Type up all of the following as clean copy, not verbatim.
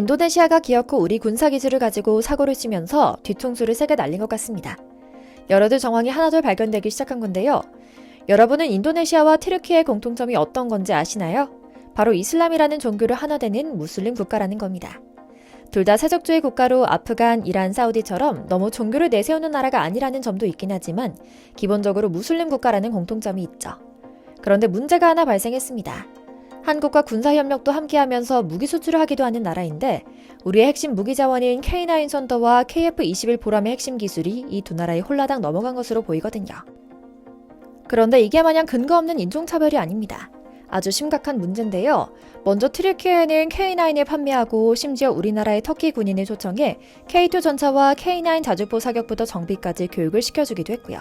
인도네시아가 기어코 우리 군사기술을 가지고 사고를 치면서 뒤통수를 세게 날린 것 같습니다. 여러들 정황이 하나둘 발견되기 시작한 건데요. 여러분은 인도네시아와 튀르키예의 공통점이 어떤 건지 아시나요? 바로 이슬람이라는 종교를 하나되는 무슬림 국가라는 겁니다. 둘 다 세속주의 국가로 아프간, 이란, 사우디처럼 너무 종교를 내세우는 나라가 아니라는 점도 있긴 하지만 기본적으로 무슬림 국가라는 공통점이 있죠. 그런데 문제가 하나 발생했습니다. 한국과 군사협력도 함께하면서 무기 수출을 하기도 하는 나라인데 우리의 핵심 무기 자원인 K9 선더와 KF-21 보람의 핵심 기술이 이 두 나라에 홀라당 넘어간 것으로 보이거든요. 그런데 이게 마냥 근거 없는 인종차별이 아닙니다. 아주 심각한 문제인데요. 먼저 튀르키예는 K9을 판매하고 심지어 우리나라의 터키 군인을 초청해 K2 전차와 K9 자주포 사격부터 정비까지 교육을 시켜주기도 했고요.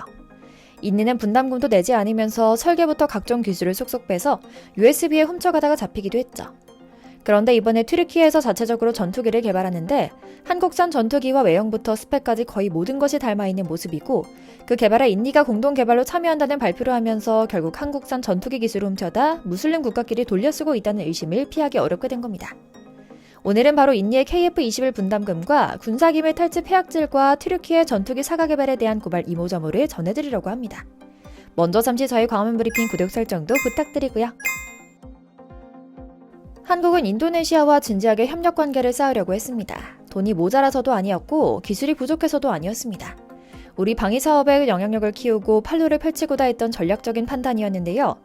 인니는 분담금도 내지 않으면서 설계부터 각종 기술을 쏙쏙 빼서 USB에 훔쳐가다가 잡히기도 했죠. 그런데 이번에 튀르키예에서 자체적으로 전투기를 개발하는데 한국산 전투기와 외형부터 스펙까지 거의 모든 것이 닮아있는 모습이고 그 개발에 인니가 공동 개발로 참여한다는 발표를 하면서 결국 한국산 전투기 기술을 훔쳐다 무슬림 국가끼리 돌려쓰고 있다는 의심을 피하기 어렵게 된 겁니다. 오늘은 바로 인니의 KF-21 분담금과 군사기밀 탈취 폐악질과 튀르키예 전투기 사가 개발에 대한 고발 이모저모를 전해드리려고 합니다. 먼저 잠시 저희 광화문 브리핑 구독 설정도 부탁드리고요. 한국은 인도네시아와 진지하게 협력 관계를 쌓으려고 했습니다. 돈이 모자라서도 아니었고 기술이 부족해서도 아니었습니다. 우리 방위 사업에 영향력을 키우고 판로를 펼치고자 했던 전략적인 판단이었는데요.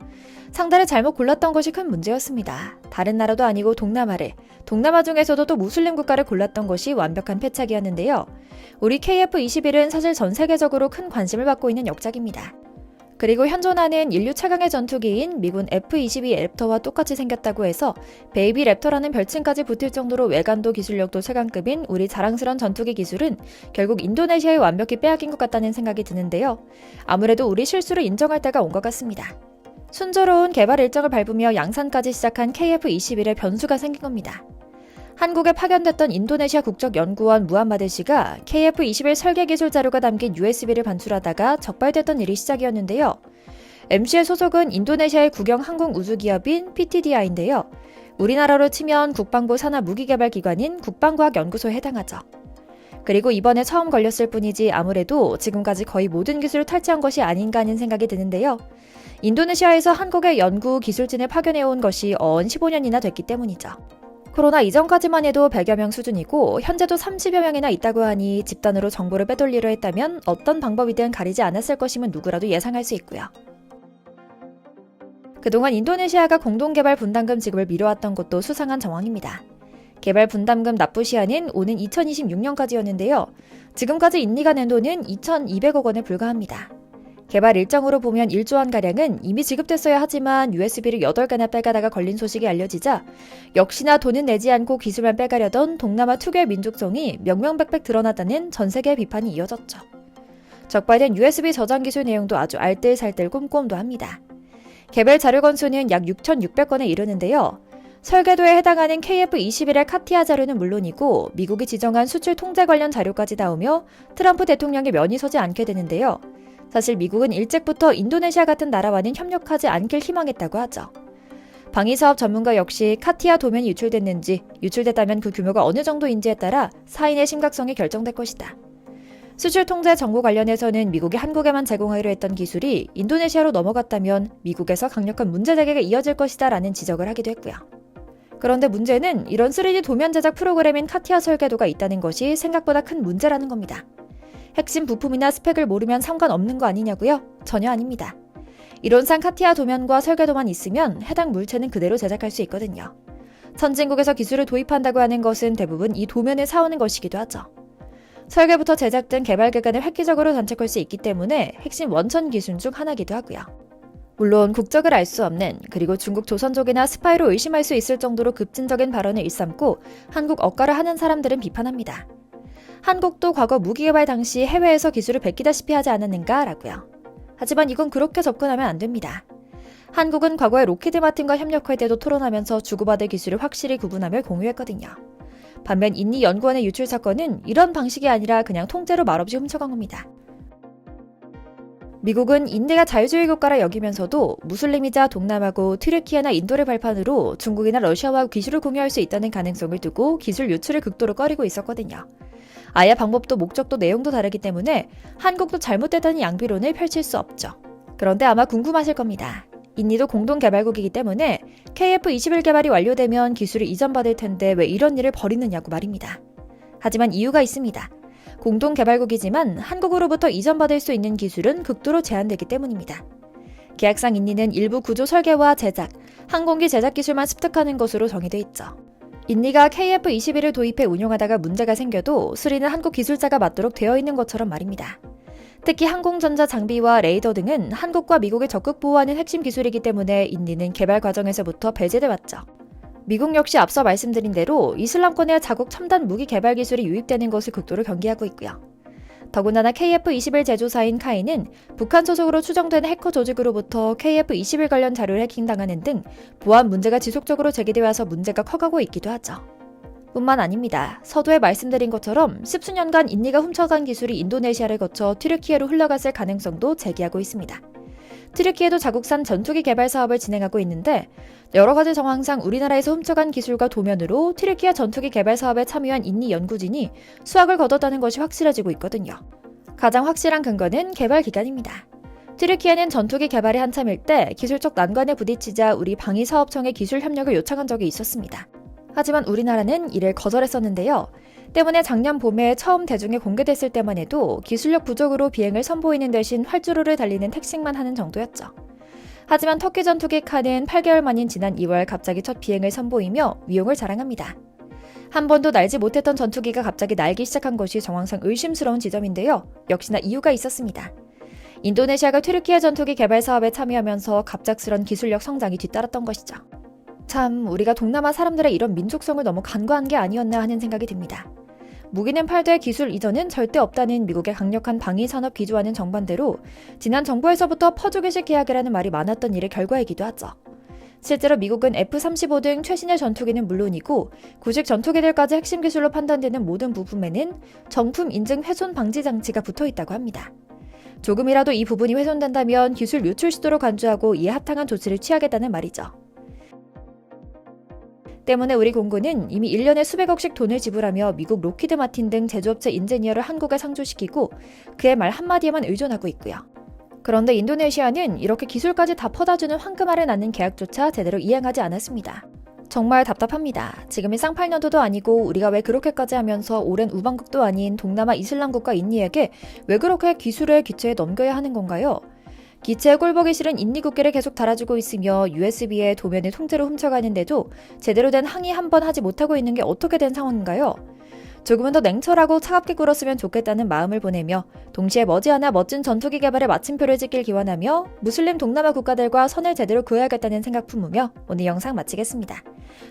상대를 잘못 골랐던 것이 큰 문제였습니다. 다른 나라도 아니고 동남아 중에서도 또 무슬림 국가를 골랐던 것이 완벽한 패착이었는데요. 우리 KF-21은 사실 전 세계적으로 큰 관심을 받고 있는 역작입니다. 그리고 현존하는 인류 최강의 전투기인 미군 F-22 랩터와 똑같이 생겼다고 해서 베이비 랩터라는 별칭까지 붙을 정도로 외관도 기술력도 최강급인 우리 자랑스러운 전투기 기술은 결국 인도네시아에 완벽히 빼앗긴 것 같다는 생각이 드는데요. 아무래도 우리 실수를 인정할 때가 온 것 같습니다. 순조로운 개발 일정을 밟으며 양산까지 시작한 KF-21에 변수가 생긴 겁니다. 한국에 파견됐던 인도네시아 국적연구원 무함마드 씨가 KF-21 설계 기술 자료가 담긴 USB를 반출하다가 적발됐던 일이 시작이었는데요. MC의 소속은 인도네시아의 국영 항공 우주 기업인 PTDI인데요. 우리나라로 치면 국방부 산하 무기개발기관인 국방과학연구소에 해당하죠. 그리고 이번에 처음 걸렸을 뿐이지 아무래도 지금까지 거의 모든 기술을 탈취한 것이 아닌가 하는 생각이 드는데요. 인도네시아에서 한국의 연구 기술진을 파견해온 것이 어언 15년이나 됐기 때문이죠. 코로나 이전까지만 해도 100여 명 수준이고 현재도 30여 명이나 있다고 하니 집단으로 정보를 빼돌리려 했다면 어떤 방법이든 가리지 않았을 것임은 누구라도 예상할 수 있고요. 그동안 인도네시아가 공동개발 분담금 지급을 미뤄왔던 것도 수상한 정황입니다. 개발 분담금 납부 시한은 오는 2026년까지였는데요. 지금까지 인니가 낸 돈은 2,200억 원에 불과합니다. 개발 일정으로 보면 1조 원가량은 이미 지급됐어야 하지만 USB를 8개나 빼가다가 걸린 소식이 알려지자 역시나 돈은 내지 않고 기술만 빼가려던 동남아 투개의 민족성이 명명백백 드러났다는 전세계의 비판이 이어졌죠. 적발된 USB 저장 기술 내용도 아주 알뜰살뜰 꼼꼼도 합니다. 개발 자료 건수는 약 6,600건에 이르는데요. 설계도에 해당하는 KF-21의 카티아 자료는 물론이고 미국이 지정한 수출 통제 관련 자료까지 나오며 트럼프 대통령의 면이 서지 않게 되는데요. 사실 미국은 일찍부터 인도네시아 같은 나라와는 협력하지 않길 희망했다고 하죠. 방위사업 전문가 역시 카티아 도면이 유출됐다면 그 규모가 어느 정도인지에 따라 사인의 심각성이 결정될 것이다. 수출 통제 정보 관련해서는 미국이 한국에만 제공하기로 했던 기술이 인도네시아로 넘어갔다면 미국에서 강력한 문제 제기가 이어질 것이다 라는 지적을 하기도 했고요. 그런데 문제는 이런 3D 도면 제작 프로그램인 카티아 설계도가 있다는 것이 생각보다 큰 문제라는 겁니다. 핵심 부품이나 스펙을 모르면 상관없는 거 아니냐고요? 전혀 아닙니다. 이론상 카티아 도면과 설계도만 있으면 해당 물체는 그대로 제작할 수 있거든요. 선진국에서 기술을 도입한다고 하는 것은 대부분 이 도면을 사오는 것이기도 하죠. 설계부터 제작 등 개발 기간을 획기적으로 단축할 수 있기 때문에 핵심 원천 기술 중 하나이기도 하고요. 물론 국적을 알 수 없는 그리고 중국 조선족이나 스파이로 의심할 수 있을 정도로 급진적인 발언을 일삼고 한국 억가를 하는 사람들은 비판합니다. 한국도 과거 무기개발 당시 해외에서 기술을 베끼다시피 하지 않았는가라고요. 하지만 이건 그렇게 접근하면 안 됩니다. 한국은 과거에 로키드 마틴과 협력할 때도 토론하면서 주고받을 기술을 확실히 구분하며 공유했거든요. 반면 인니 연구원의 유출 사건은 이런 방식이 아니라 그냥 통째로 말없이 훔쳐간 겁니다. 미국은 인디가 자유주의 국가라 여기면서도 무슬림이자 동남아고 튀르키예나 인도를 발판으로 중국이나 러시아와 기술을 공유할 수 있다는 가능성을 두고 기술 유출을 극도로 꺼리고 있었거든요. 아예 방법도 목적도 내용도 다르기 때문에 한국도 잘못됐다는 양비론을 펼칠 수 없죠. 그런데 아마 궁금하실 겁니다. 인디도 공동개발국이기 때문에 KF-21 개발이 완료되면 기술이 이전받을 텐데 왜 이런 일을 벌이느냐고 말입니다. 하지만 이유가 있습니다. 공동개발국이지만 한국으로부터 이전받을 수 있는 기술은 극도로 제한되기 때문입니다. 계약상 인디는 일부 구조 설계와 제작, 항공기 제작 기술만 습득하는 것으로 정의돼 있죠. 인디가 KF-21을 도입해 운용하다가 문제가 생겨도 수리는 한국 기술자가 맡도록 되어 있는 것처럼 말입니다. 특히 항공전자 장비와 레이더 등은 한국과 미국을 적극 보호하는 핵심 기술이기 때문에 인디는 개발 과정에서부터 배제돼 왔죠. 미국 역시 앞서 말씀드린 대로 이슬람권의 자국 첨단 무기 개발 기술이 유입되는 것을 극도로 경계하고 있고요. 더군다나 KF-21 제조사인 카이는 북한 소속으로 추정되는 해커 조직으로부터 KF-21 관련 자료를 해킹당하는 등 보안 문제가 지속적으로 제기되어 와서 문제가 커가고 있기도 하죠. 뿐만 아닙니다. 서두에 말씀드린 것처럼 십수년간 인디가 훔쳐간 기술이 인도네시아를 거쳐 튀르키예로 흘러갔을 가능성도 제기하고 있습니다. 튀르키예도 자국산 전투기 개발 사업을 진행하고 있는데 여러 가지 정황상 우리나라에서 훔쳐간 기술과 도면으로 튀르키예 전투기 개발 사업에 참여한 인디 연구진이 수확을 거뒀다는 것이 확실해지고 있거든요. 가장 확실한 근거는 개발 기간입니다. 튀르키예는 전투기 개발에 한참일 때 기술적 난관에 부딪히자 우리 방위사업청에 기술 협력을 요청한 적이 있었습니다. 하지만 우리나라는 이를 거절했었는데요. 때문에 작년 봄에 처음 대중에 공개됐을 때만 해도 기술력 부족으로 비행을 선보이는 대신 활주로를 달리는 택식만 하는 정도였죠. 하지만 터키 전투기 칸은 8개월 만인 지난 2월 갑자기 첫 비행을 선보이며 위용을 자랑합니다. 한 번도 날지 못했던 전투기가 갑자기 날기 시작한 것이 정황상 의심스러운 지점인데요. 역시나 이유가 있었습니다. 인도네시아가 튀르키예 전투기 개발 사업에 참여하면서 갑작스런 기술력 성장이 뒤따랐던 것이죠. 참 우리가 동남아 사람들의 이런 민족성을 너무 간과한 게 아니었나 하는 생각이 듭니다. 무기는 팔되 기술 이전은 절대 없다는 미국의 강력한 방위산업 기조와는 정반대로 지난 정부에서부터 퍼주기식 계약을 하는 말이 많았던 일의 결과이기도 하죠. 실제로 미국은 F-35 등 최신의 전투기는 물론이고 구식 전투기들까지 핵심 기술로 판단되는 모든 부품에는 정품 인증 훼손 방지 장치가 붙어 있다고 합니다. 조금이라도 이 부분이 훼손된다면 기술 유출 시도로 간주하고 이에 합당한 조치를 취하겠다는 말이죠. 때문에 우리 공군은 이미 1년에 수백억씩 돈을 지불하며 미국 로키드 마틴 등 제조업체 인지니어를 한국에 상주시키고 그의 말 한마디에만 의존하고 있고요. 그런데 인도네시아는 이렇게 기술까지 다 퍼다주는 황금알을 낳는 계약조차 제대로 이행하지 않았습니다. 정말 답답합니다. 지금이 쌍팔년도도 아니고 우리가 왜 그렇게까지 하면서 오랜 우방국도 아닌 동남아 이슬람 국가 인디에게 왜 그렇게 기술을 기체에 넘겨야 하는 건가요? 기체에 꼴보기 싫은 인디 국기를 계속 달아주고 있으며 USB에 도면을 통째로 훔쳐가는데도 제대로 된 항의 한 번 하지 못하고 있는 게 어떻게 된 상황인가요? 조금은 더 냉철하고 차갑게 굴었으면 좋겠다는 마음을 보내며 동시에 머지않아 멋진 전투기 개발에 마침표를 찍길 기원하며 무슬림 동남아 국가들과 선을 제대로 그어야겠다는 생각 품으며 오늘 영상 마치겠습니다.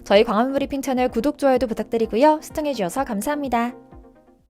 저희 광화문 브리핑 채널 구독, 좋아요도 부탁드리고요. 시청해주셔서 감사합니다.